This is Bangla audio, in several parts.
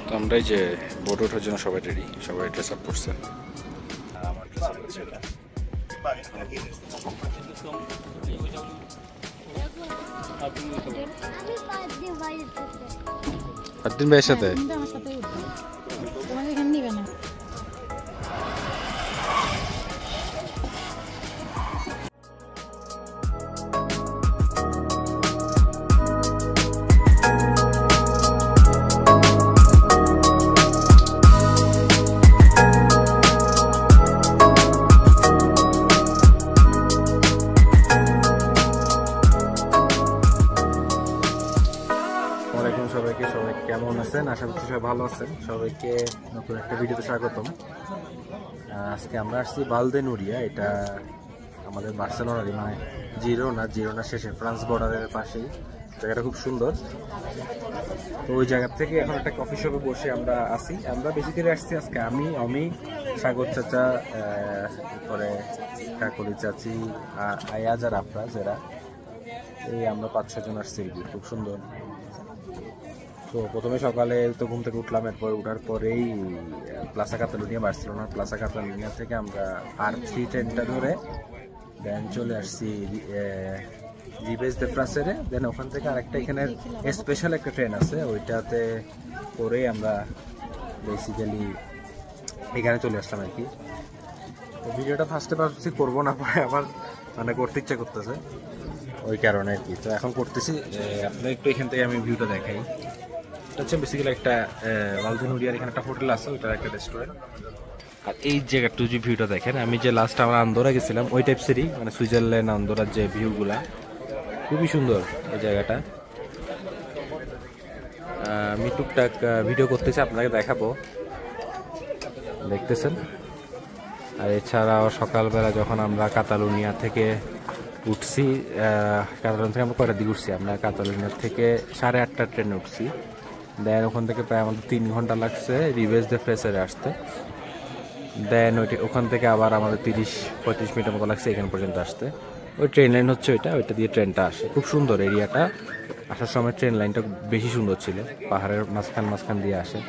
তো আমরা এই যে বোট ওঠার জন্য সবাই রেডি, সবাই ড্রেস আপ করছে। দিন ভাইয়ের সাথে সবাইকে, সবাই কেমন আছেন? আশা করছি সবাই ভালো আছেন। সবাইকে নতুন একটা ভিডিওতে স্বাগতম। আজকে আমরা আসছি ভালদেনুরিয়া, এটা আমাদের বার্সেলোনারই, মানে জিরোনা শেষে ফ্রান্স বর্ডারের পাশেই। জায়গাটা খুব সুন্দর। তো ওই জায়গা থেকে এখন একটা কফি শপে বসে আমরা আসি। আমরা বেসিক্যালি আসছি আজকে আমি সাগর চাচা, তারপরে কাকলি চাচি, আয়াজ আর আফরাজ, এরা এই আমরা 5-6 জন আসছি। খুব সুন্দর। তো প্রথমে সকালে তো ঘুম থেকে উঠলাম, এরপর উঠার পরেই প্লাসা কাতালুনিয়া, বার্সেলোনার প্লাসা কাতালুনিয়া থেকে আমরা R3 ট্রেনটা ধরে দেন চলে আসছি রিবেস দে ফ্রান্সেরে। দেন ওখান থেকে আরেকটা এখানে স্পেশাল একটা ট্রেন আছে, ওইটাতে করেই আমরা বেসিক্যালি এখানে চলে আসলাম আর কি। তো ভিডিওটা ফার্স্টে ভাবছি করবো না, পরে আবার মানে করতে ইচ্ছা করতেছে, ওই কারণে আর কি। তো এখন করতেছি। আপনার একটু এখান থেকে আমি ভিউটা দেখাই। এটা হচ্ছে বেসিক্যালি একটা ভালদেনুরিয়ার এখানে একটা হোটেল আছে, ওইটার একটা রেস্টুরেন্ট। আর এই জায়গাটা যে ভিউটা দেখেন, আমি যে লাস্ট আমরা আন্দোরা গেছিলাম ওই টাইপসেরই, মানে সুইজারল্যান্ড আন্দোরার যে ভিউগুলা, খুবই সুন্দর এই জায়গাটা। আমি টুকটাক ভিডিও করতেছি, আপনাকে দেখাবো, দেখতেছেন। আর এছাড়াও সকালবেলা যখন আমরা কাতালুনিয়া থেকে উঠছি, কাতালুনিয়া থেকে আমরা কয়টার দিকে উঠছি, আমরা কাতালুনিয়া থেকে 8:30টার ট্রেনে উঠছি। দেন ওখান থেকে প্রায় আমাদের 3 ঘন্টা লাগছে রিবেস দে ফ্রান্সেরে আসতে। দেন ওখান থেকে আবার আমাদের 30-35 মিনিটের মতো লাগছে এখান পর্যন্ত আসতে। ওই ট্রেন লাইন হচ্ছে ওইটা দিয়ে ট্রেনটা আসে। খুব সুন্দর এরিয়াটা, আসার সময় ট্রেন লাইনটা বেশি সুন্দর ছিল, পাহাড়ের মাঝখান দিয়ে আসে।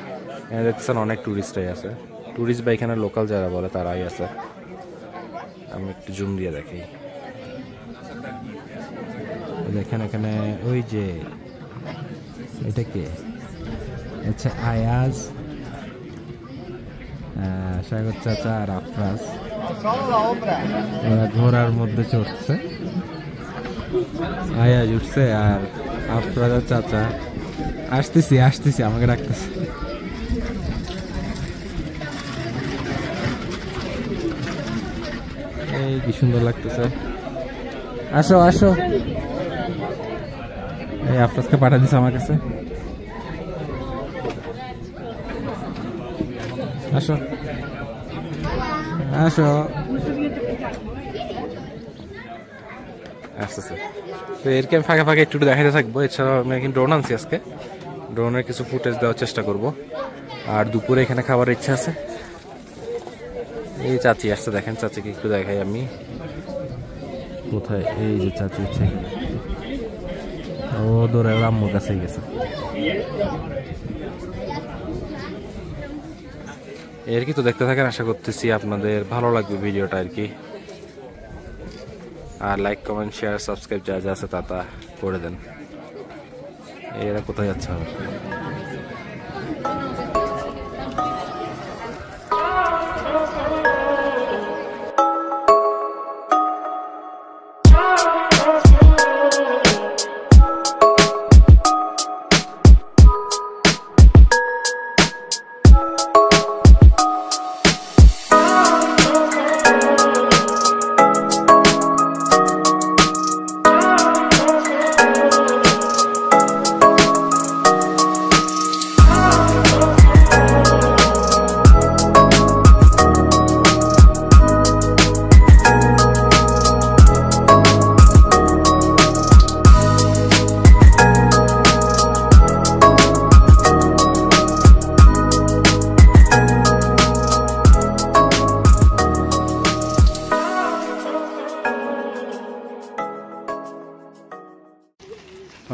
এখানে দেখছেন অনেক ট্যুরিস্টরাই আছে, ট্যুরিস্ট বা এখানে লোকাল যারা বলে তারাই আছে। আমি একটু জুম দিয়ে দেখি, দেখেন এখানে ওই যে এটা কে, আচ্ছা আয়াজ, সাগর চাচা আর আফরাজ, ওরা ঘোড়ার মধ্যে চড়ছে। আয়াজ উঠছে আর আফরাজ আর চাচা আসতেছি আমাকে ডাকতেছে। এই কি সুন্দর লাগতেছে, আসো। এই আফরাজকে পাঠা দিছে আমার কাছে, আসো। আসতেছে। তো এরকে আমি ফাঁকে একটু দেখাতে থাকবো। এছাড়াও আমি এখন ড্রোন আনছি, আজকে ড্রোনের কিছু ফুটেজ দেওয়ার চেষ্টা করব। আর দুপুরে এখানে খাবার ইচ্ছা আছে। এই চাচি আসছে, দেখেন চাচিকে একটু দেখাই আমি, কোথায় এই যে চাচি হচ্ছে, ও দৌড়ে আম্মুর কাছে গেছে। এর কি তো দেখতে থাকেন, আশা করতেছি আপনাদের ভালো লাগবে ভিডিওটা আর কি। আর লাইক, কমেন্ট, শেয়ার, সাবস্ক্রাইব যা আছে তা করে দেন। এরা কোথায় যাচ্ছে?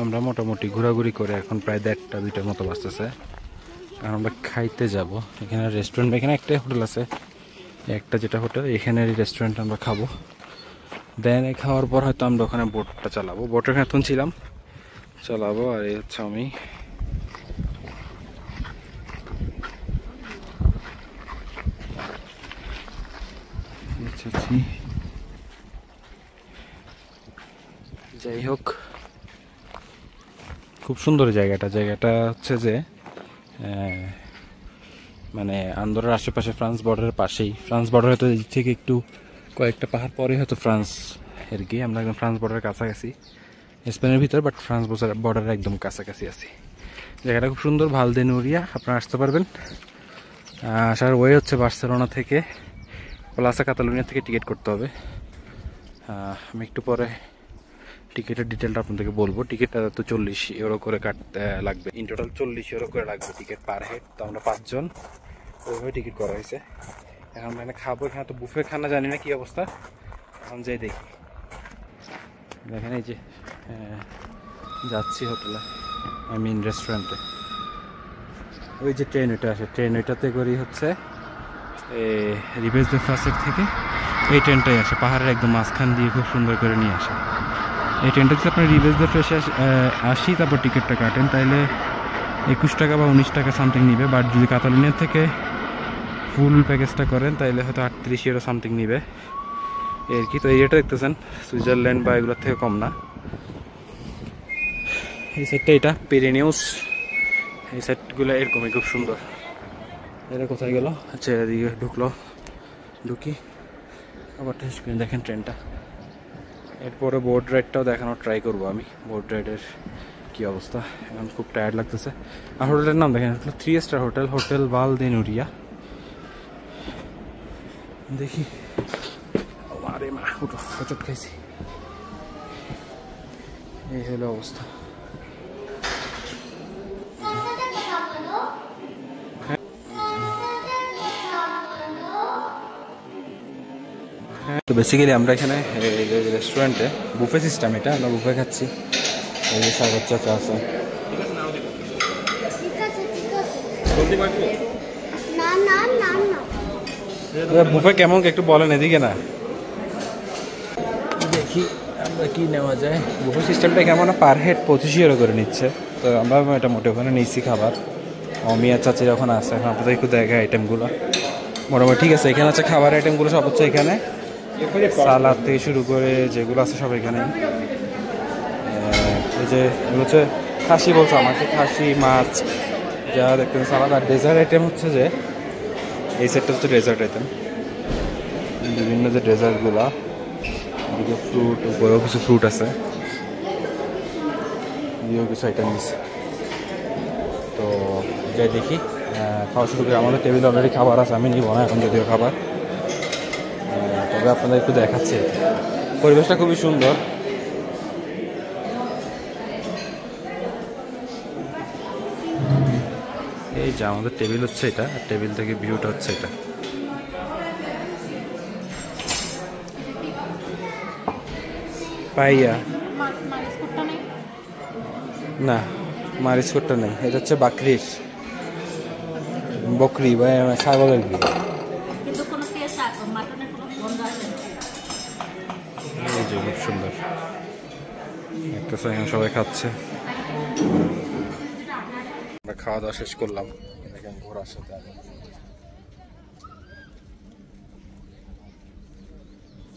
আমরা মোটামুটি ঘোরাঘুরি করে এখন প্রায় 1:30-2টার মতো বাজতেছে। আর আমরা খাইতে যাব। এখানে রেস্টুরেন্ট, এখানে একটাই হোটেল আছে, একটা যেটা হোটেল, এখানের রেস্টুরেন্ট আমরা খাবো। দেন এই খাওয়ার পর হয়তো আমরা ওখানে বোটটা চালাবো। বোটের এখানে এখন ছিলাম, চালাবো। আর এই হচ্ছে আমি, যাই হোক খুব সুন্দর জায়গাটা। জায়গাটা হচ্ছে যে মানে আন্দোরার আশেপাশে, ফ্রান্স বর্ডারের পাশেই। ফ্রান্স বর্ডার হয়তো এই থেকে একটু কয়েকটা পাহাড় পরে হয়তো ফ্রান্স এর কি, আমরা একদম ফ্রান্স বর্ডারের কাছাকাছি, স্পেনের ভিতর, বাট ফ্রান্স বর্ডারের একদম কাছাকাছি আছি। জায়গাটা খুব সুন্দর, ভালদেনুরিয়া, আপনারা আসতে পারবেন। আসার ওয়ে হচ্ছে বার্সেলোনা থেকে, প্লাসা কাতালুনিয়া থেকে টিকিট করতে হবে। আমি একটু পরে টিকিটের ডিটেলটা আপনাদেরকে বলবো। টিকিটটা তো 40 ইউরো করে কাটতে লাগবে, ইন টোটাল 40 ইউরো করে লাগবে টিকিট পার হেড। তো আমরা 5 জন, ওইভাবে টিকিট করা হয়েছে। এখন এখানে খাবো, এখানে তো বুফে খানা, জানি না কি অবস্থা, এখন যাই দেখি। দেখেন এই যে যাচ্ছি হোটেলে, আই মিন রেস্টুরেন্টে। ওই যে ট্রেন ওইটা আসে, ট্রেন ওইটাতে করেই হচ্ছে রিবেজ দে ফ্রাসের থেকে এই ট্রেনটাই আসে, পাহাড়ের একদম মাঝখান দিয়ে খুব সুন্দর করে নিয়ে আসে। এই ট্রেনটা যদি আপনার রিবেজ দে ফ্রেশে আসি, তারপর টিকিটটা কাটেন, তাইলে 21 টাকা বা 19 টাকা সামথিং নিবে। বাট যদি কাতালুনিয়া থেকে ফুল প্যাকেজটা করেন তাইলে হয়তো 38 ইউরো সামথিং নিবে এর কি। তো এরিয়াটা দেখতেছেন সুইজারল্যান্ড বা এগুলোর থেকে কম না। এই সাইডটা, এটা পিরেনিউস, এই সাইডগুলো এরকমই খুব সুন্দর। এটা কোথায় গেল? আচ্ছা এদিকে ঢুকলো, ঢুকি আবার টেস্ট করে দেখেন ট্রেনটা। এরপরে বোট রাইডটাও দেখানোর ট্রাই করবো আমি, বোট রাইডের কি অবস্থা। এখন খুব টায়ার্ড লাগতেছে। আর হোটেলের নাম দেখেন, 3 স্টার হোটেল, হোটেল ভালদেনুরিয়া। দেখি, আরে মা উঠো, হোঁচট খাইছি। এই হলো অবস্থা। তো বেসিক্যালি আমরা এখানে রেস্টুরেন্টে বুফে সিস্টেম, এটা আমরা বুফে খাচ্ছি। এই যে সাগর চাচা আছে। বুফে কেমন একটু বলেন এদিকে না, দেখি আমরা কি নেওয়া যায়। বুফে সিস্টেমটা কেমন, পার হেড 25 ইউরো করে নিচ্ছে। তো আমরা এটা মোটে ওখানে নিচ্ছি খাবার। অমিয়া চাচির ওখানে আছে, এখন আপনাদের একটু দেখা আইটেমগুলো মোটামুটি ঠিক আছে। এখানে আছে খাবার আইটেমগুলো সব হচ্ছে এখানে, সালাদ থেকে শুরু করে যেগুলো আছে সব এখানে। এই যে এগুলো হচ্ছে খাসি বলছে আমাকে, খাসি মাছ যা দেখতেন সালাদ। আর ডেজার্ট আইটেম হচ্ছে যে এই সেটটা হচ্ছে ডেজার্ট আইটেম, বিভিন্ন যে ডেজার্টগুলো, এদিকে ফ্রুট, উপরেও কিছু ফ্রুট আছে, এদিকেও কিছু আইটেম দিচ্ছে। তো যাই দেখি, খাওয়া শুরু করি। আমাদের টেবিল অলরেডি খাবার আছে, আমি নিব না এখন যদিও খাবার, তবে আপনাদের একটু দেখাচ্ছি। পরিবেশটা খুবই সুন্দর। এই যে আমাদের টেবিল হচ্ছে এটা, টেবিল থেকে ভিউটা হচ্ছে এটা। পাইয়া না, মারিসকোটটা নেই, এটা হচ্ছে বাকরির, বকরি বা ছাগলের কি। এই যে খুব সুন্দর একটা, সবাই খাচ্ছে। আমরা খাওয়া দাওয়া শেষ করলাম, দেখেন ঘোরার সাথে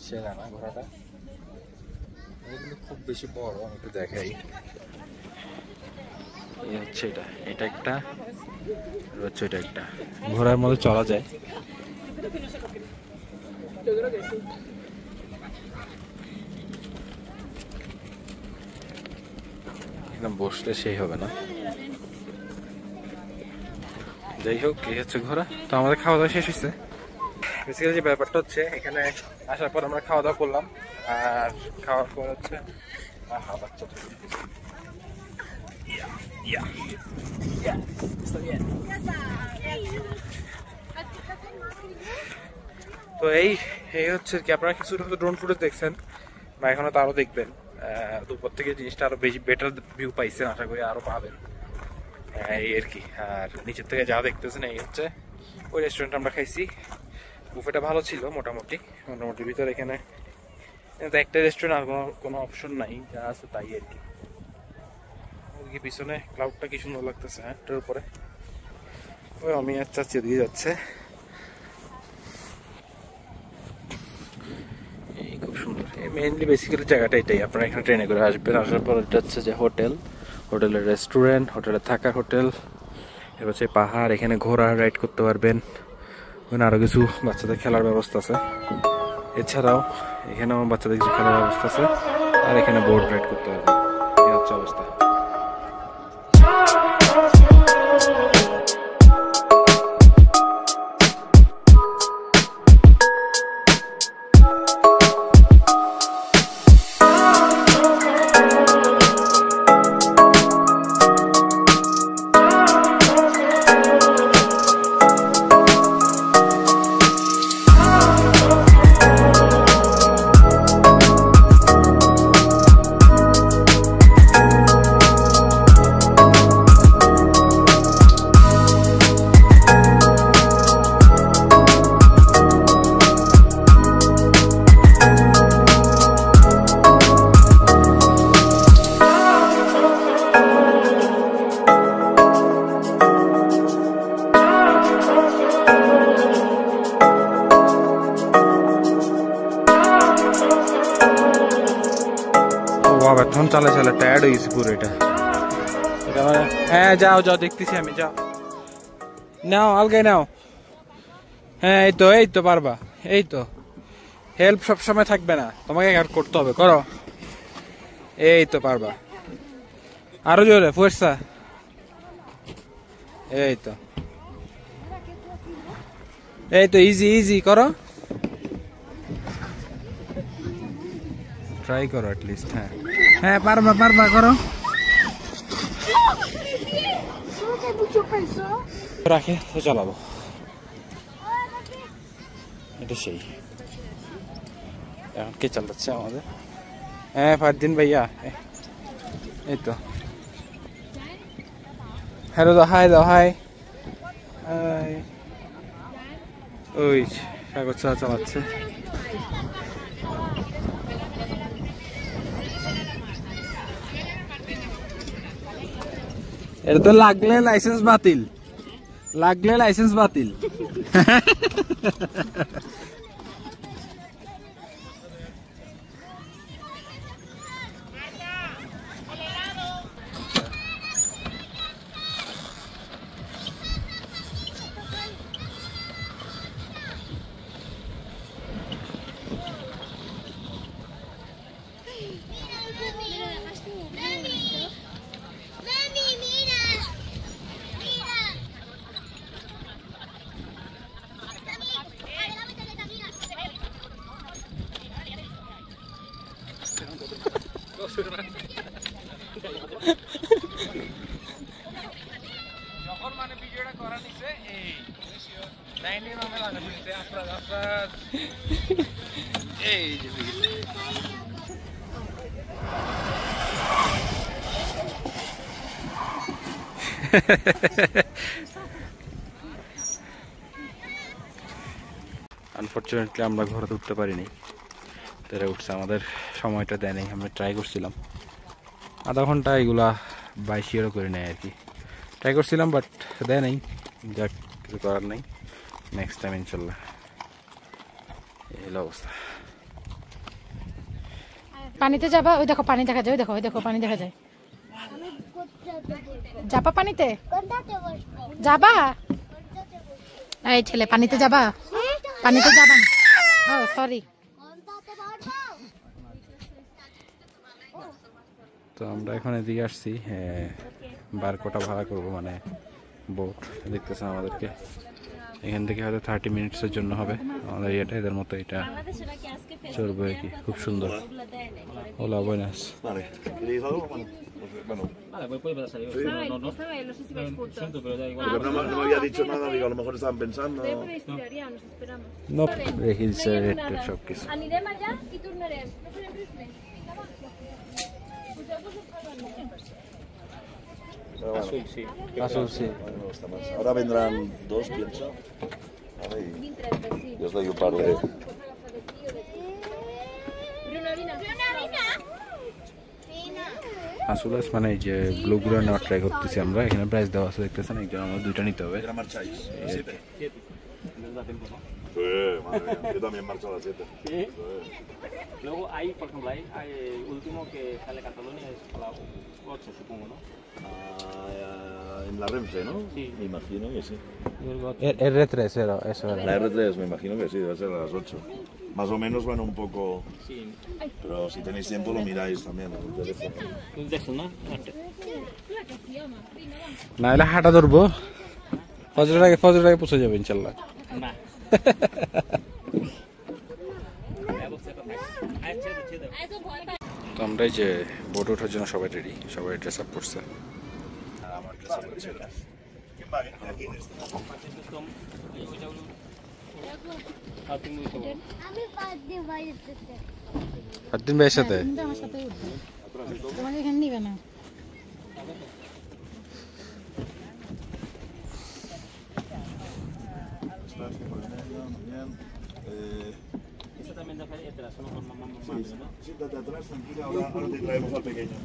সেরা না ঘোড়াটা, এগুলো খুব বেশি বড়। আমি একটু দেখাই, এই হচ্ছে এটা, এটা একটা, হচ্ছে এটা একটা। ঘোড়ার মধ্যে চলা যায়। একদম বসলে সেই হবে না। যাই হোক, এই হচ্ছে ঘোড়া। তো আমাদের খাওয়া দাওয়া শেষ হয়েছে। বেসিক্যালি যে ব্যাপারটা হচ্ছে, এখানে আসার পর আমরা খাওয়া দাওয়া করলাম, আর খাওয়ার পর হচ্ছে বাচ্চা তো এই হচ্ছে কি, আপনারা কিছু ড্রোন ফুটেজ দেখছেন বা এখনো তো আরো দেখবেন। দুপুর থেকে জিনিসটা আরো বেশি বেটার ভিউ পাইছেন, আশা করি আরো পাবেন। এই আর কি। আর নিচের থেকে যা দেখতেছেন এই হচ্ছে ওই রেস্টুরেন্ট আমরা খাইছি। বুফেটা ভালো ছিল মোটামুটি ভিতরে। এখানে একটা রেস্টুরেন্ট আর কোনো অপশন নাই, যা আছে তাই আর কি। ওইদিকে পিছনে ক্লাউডটা কি সুন্দর লাগতেছে একটার উপরে। ওই আমি আর চাচি দিয়ে যাচ্ছে, এই খুব সুন্দর। মেইনলি বেসিক্যালি জায়গাটা এটাই। আপনারা এখানে ট্রেনে করে আসবেন, আসার পর এটা হচ্ছে যে হোটেলের রেস্টুরেন্ট, হোটেলে থাকার হোটেল। এবার হচ্ছে পাহাড়, এখানে ঘোড়া রাইড করতে পারবেন। ওখানে আরো কিছু বাচ্চাদের খেলার ব্যবস্থা আছে। এছাড়াও এখানেও বাচ্চাদের কিছু খেলার ব্যবস্থা আছে, আর এখানে বোট রাইড করতে পারবেন। এই হচ্ছে অবস্থা। এখন চালে চালে টায়ার্ড হয়ে গেছি পুরো। এটা হ্যাঁ যাও দেখতেছি আমি, যাও নাও আলগাই নাও। হ্যাঁ এই তো পারবা। এই তো হেল্প সবসময় থাকবে না, তোমাকে করতে হবে, করো। এই তো পারবা, আরো জোরে ফুয়েসা। এই তো ইজি করো, ট্রাই করো অ্যাটলিস্ট। হ্যাঁ পারবা করো। রাখে তো চালাবো, এটা সেই। এখন কে চালাচ্ছে আমাদের? হ্যাঁ ফারদিন ভাইয়া। এই তো হ্যালো দাও হাই। ওই সাগর চালাচ্ছে। এটা তো লাগলে লাইসেন্স বাতিল। যখন মানে ভিডিওটা করা নিছে এই নাইনি নামে লাগা শুনতে আপনার এই যে আনফরচুনেটলি আমরা ঘরে উঠতে পারিনি, তারা উঠছে, আমাদের সময়টা দেয় নাই। আমরা ট্রাই করছিলাম আধা ঘন্টা, এগুলা 22 করে নেয় আর কি। ট্রাই করছিলাম বাট দেয় নাই, যাক কিছু করার নাই। নেক্সট টাইম ইনশাল্লাহ। এই অবস্থা। পানিতে যাবা? ওই দেখো পানি দেখা যায়, ওই দেখো পানি দেখা যায়। যাবা পানিতে? যাবা? এই ছেলে পানিতে যাবা? পানিতে যাবা? ও সরি। তো আমরা এখন এদিকে আসছি, বারকোটা ভাড়া করবো, মানে বোট। দেখতেছেন আমাদেরকে এখান থেকে হয়তো 30 মিনিটসের জন্য হবে আমাদের এটা। এদের মতো এটা চড়বো আর কি, খুব সুন্দর। Hola, buenas. Vale. ¿Queréis algo? Bueno. Vale, pues puede pasar. Yo no sé si me escucha. Siento, pero da igual. Porque no me había dicho nada, digo, a lo mejor estaban pensando. Nos esperamos. No, regilse çok güzel. Anirem allà i tornarem. No farem res més. Pero bueno, Azul, sí. a mí me gusta más. Ahora vendrán dos, pienso. Vale, y yo os doy un par de... আসলে মানে এই যে ব্লুগুলো নেওয়ার ট্রাই করতেছি আমরা, এখানে প্রাইস দেওয়া আছে দেখতেছেন, একজন আমাদের দুইটা নিতে হবে। ¿Qué marcháis? ¿7? Sí, madre mía. Yo también marcho a las 7. Sí. Luego hay, por ejemplo, hay el último que sale Cataluña, es a las 8, supongo, ¿no? En la Renfe, ¿no? Sí. Me imagino que sí. R3 era, eso era. La R3 me imagino que sí, debe ser a las 8. Más o menos van un poco... Sí. Pero si tenéis tiempo lo miráis también en el teléfono. দেখুন না না হলে হাঁটা ধরবো, ফজরের আগে পৌঁছে যাবে ইনশাল্লাহ। না তো আমরা এই যে বোট ওঠার জন্য সবাই রেডি, সবাই ড্রেস আপ করছে। আমার ড্রেস আপ হচ্ছে আদিন ভাইয়ের সাথে। কিন্তু আমার সাথে উঠবে, তোমাকে এখানে নিবে না। Eso también deja detrás, ¿no? Con mamá, ¿no? Siéntate atrás, tranquila, ahora te traemos al pequeño.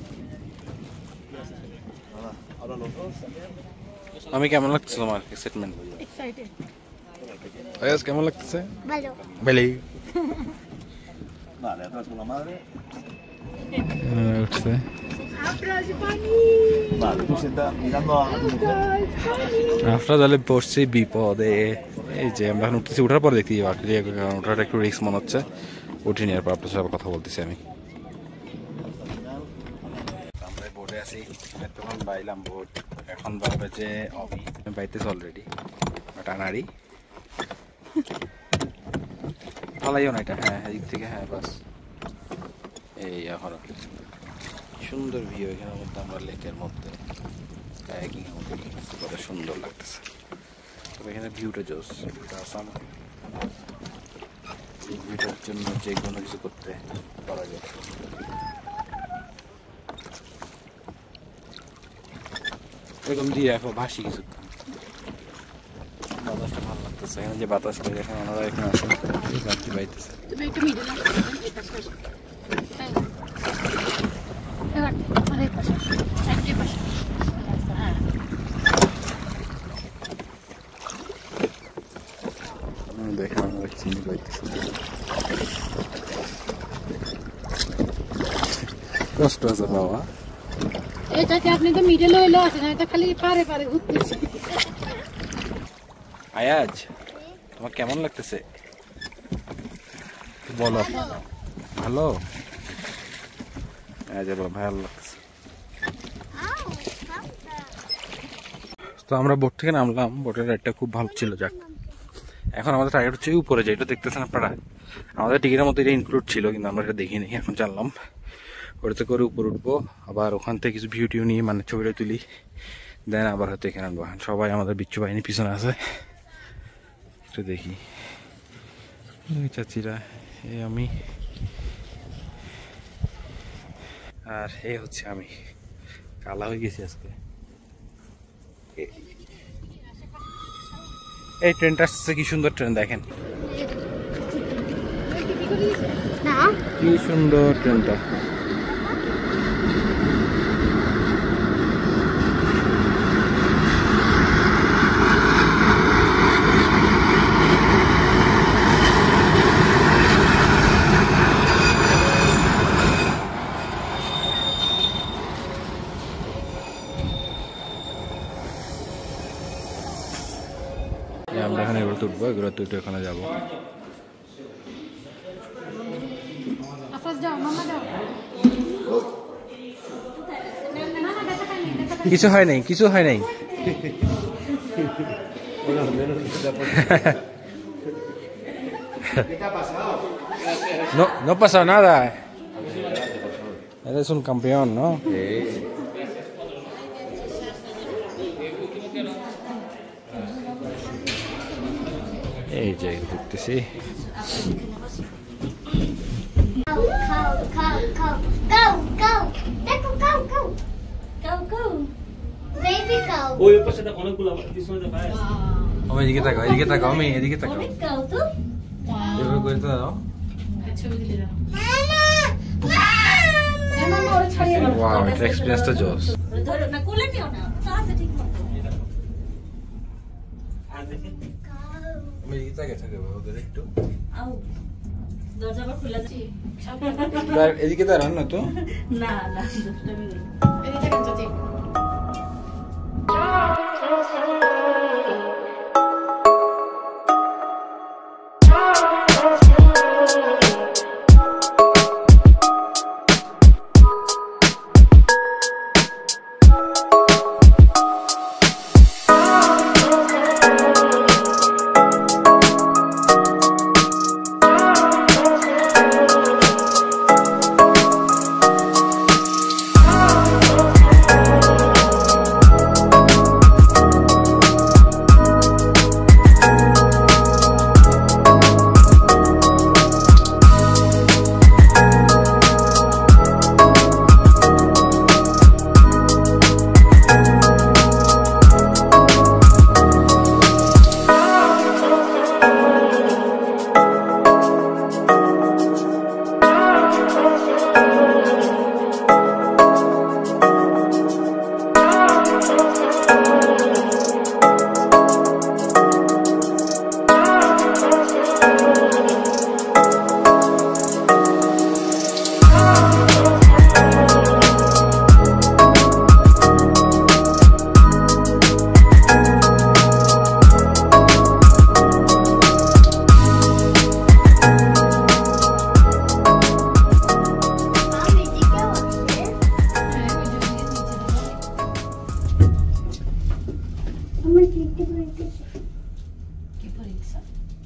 Nada, ahora los dos también. আমি কেমন লাগতেছে তোমার এক্সাইটমেন্ট? এক্সাইটেড। আয়াজ কেমন লাগতেছে? ভালো। ভালো। Vale, atrás con la madre. উঠছে। Vale, tú sienta mirando a tu mujer. আমরা তাহলে পড়ছি বিপদে। এই যে আমরা এখন উঠতেছি, উঠার পর দেখি ওঠাটা একটু রিস্ক মনে হচ্ছে, উঠে নেওয়ার পর আপনার সাথে কথা বলতেছি আমি। আমরা বোর্ডে আছি, তখন বাইলাম বোর্ড, এখন বাবা যে অবি বাইতেছে অলরেডি টানারি ফালাইও না এটা। হ্যাঁ এদিক থেকে, হ্যাঁ বাস এই এখন সুন্দর ভিউ এখানের মধ্যে, আমরা লেকের মধ্যে কায়াকিং এর মধ্যে কত সুন্দর লাগতেছে। তবে এখানে ভিউটা জোস, ভিউটা আসাম, এই ভিউটার জন্য যে কোনো কিছু করতে পারা যায়। এরকম দিয়ে রাখো ভাসি কিছু, বাতাসটা ভালো লাগতেছে। এখানে যে বাতাসটা দেখেন, ওনারা এখানে আসেন রাত্রি বাইতেছে। তুমি একটু মিডল এটা শেষ। এবার আরে পাশে একই পাশে। হ্যাঁ দেখেন আমরা চিনি বাইতেছি, কষ্ট আছে বাবা। এটাকে আপনি তো মিডল হইলো আছেন, এটা খালি পারে পারে ঘুরতেছে। আয়াজ তোমার কেমন লাগতেছে বলো? ভালো। আয়াজ ভালো লাগতেছে। তো আমরা বোট থেকে নামলাম, বোটের রাইডটা খুব ভালো ছিল। যাক, এখন আমাদের টার্গেট হচ্ছে উপরে, যেটা দেখতেছেন আপনারা। আমাদের টিকিটের মধ্যে এটা ইনক্লুড ছিল, কিন্তু আমরা এটা দেখিনি, এখন জানলাম। ওটাতে করে উপরে উঠবো, আবার ওখান থেকে কিছু ভিউ টিউ নিয়ে মানে ছবিটা তুলি, দেন আবার হয়তো এখানে আনবো। সবাই আমাদের বিচ্ছু বাহিনী পিছনে আছে, একটু দেখি চাচিরা, এই আমি, আর এই হচ্ছে আমি। কালা হয়ে গেছি আজকে। এই ট্রেনটা আসছে, কি সুন্দর ট্রেন দেখেন, কি সুন্দর ট্রেনটা। আমরা এখানে এগুলো তুলবো, এগুলো তুলতে ওখানে যাবো। কিছু হয় নাই, কিছু হয় নাই। No pasa nada. Eres un campeón, ¿no? এই যে দেখতেছি Go. baby cow. ওই পাশে দেখ অনেকগুলো পিছনে দেখ ভাই আমি এদিকে তাকাও আমি এদিকে তাকাও Baby cow তো? এভাবে করে তো দাও ছবি দিলে দাও Mama. ওয়াও এটা এক্সপেরিয়েন্সটা জোস ধরো না কোলে নিও না তো আছে ঠিক মতো আর দেখেন আমি এদিকে তাকে ওদের একটু আও দরজা আবার খোলা আছে এদিকে দাঁড়ান না তো না না দুষ্টামি নেই এদিকে দেখেন চাচি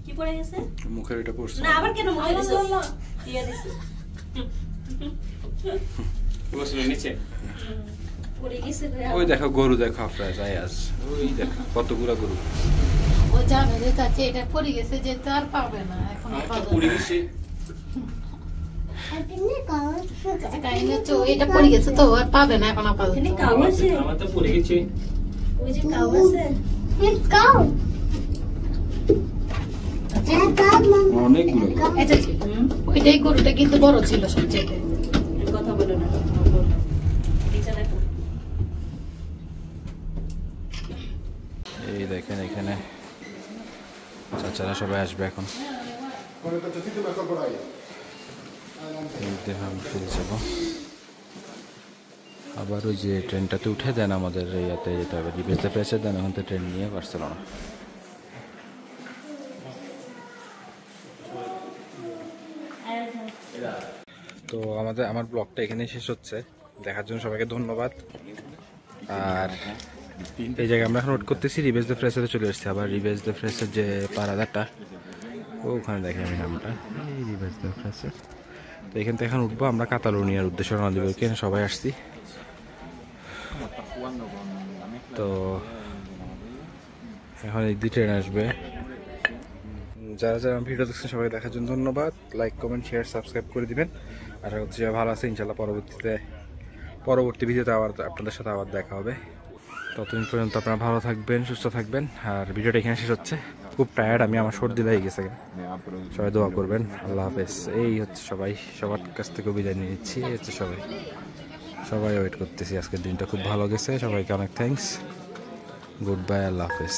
কি পড়ে গেছে মুখের এটা পড়ছে না আবার কেন মুখে দিছো দিয়ে দিছি বসে নিচে পড়ে গেছে ওই দেখো গরু দেখো ফ্রেশ আয়াস ওই দেখো কতগুলা গরু ও জানে যে চাচি এটা পড়ে গেছে যে তো আর পাবে না এখন পাবে পুরি গেছে কাইনে তো এটা পড়ে গেছে তো আর পাবে না এখন আপাতত এখানে কাউ আছে আমার তো পুরি গেছে ওই যে কাউ আছে অনেকগুলো এই চাচি ওইটাই গরুটা কিন্তু বড় ছিল সবচেয়ে কথা বলো না নিচে দেখো এই দেখেন এখানে চাচারা সবাই আসবে এখন ফিরে যাব আবার ওই যে ট্রেনটাতে উঠে দেন আমাদের ইয়াতে যেতে হবে রিবেজে পেয়েছে দেন ওখান থেকে ট্রেন নিয়ে বার্সেলোনা তো আমার ব্লগটা এখানেই শেষ হচ্ছে দেখার জন্য সবাইকে ধন্যবাদ আর এই জায়গায় আমরা এখন নোট করতেছি রিবেজ দ্য ফ্রেসে চলে এসেছি আবার রিবেজ দ্য ফ্রেসের যে পারাদাটা ওখানে দেখে আমি নামটা এই রিবেজ দ্য ফ্রেসের তো এখান থেকে এখন উঠবো আমরা কাতালোনিয়ার উদ্দেশ্যে রওনা দিব এখানে সবাই আসছি তো এখন এই দুই ট্রেন আসবে যারা যারা ভিডিও দেখছেন সবাই দেখার জন্য ধন্যবাদ লাইক কমেন্ট শেয়ার সাবস্ক্রাইব করে দিবেন আশা করছি ভালো আছে ইনশাল্লাহ পরবর্তী ভিডিওতে আবার আপনাদের সাথে আবার দেখা হবে ততদিন পর্যন্ত আপনারা ভালো থাকবেন সুস্থ থাকবেন আর ভিডিওটা এখানে শেষ হচ্ছে খুব টায়ার্ড আমি আমার সর্দি লেগে গেছে সবাই দোয়া করবেন আল্লাহ হাফেজ এই হচ্ছে সবার কাছ থেকে বিদায় নিয়ে নিচ্ছি এই হচ্ছে সবাই ওয়েট করতেছি আজকের দিনটা খুব ভালো গেছে সবাইকে অনেক থ্যাঙ্কস গুড বাই আল্লাহ হাফেজ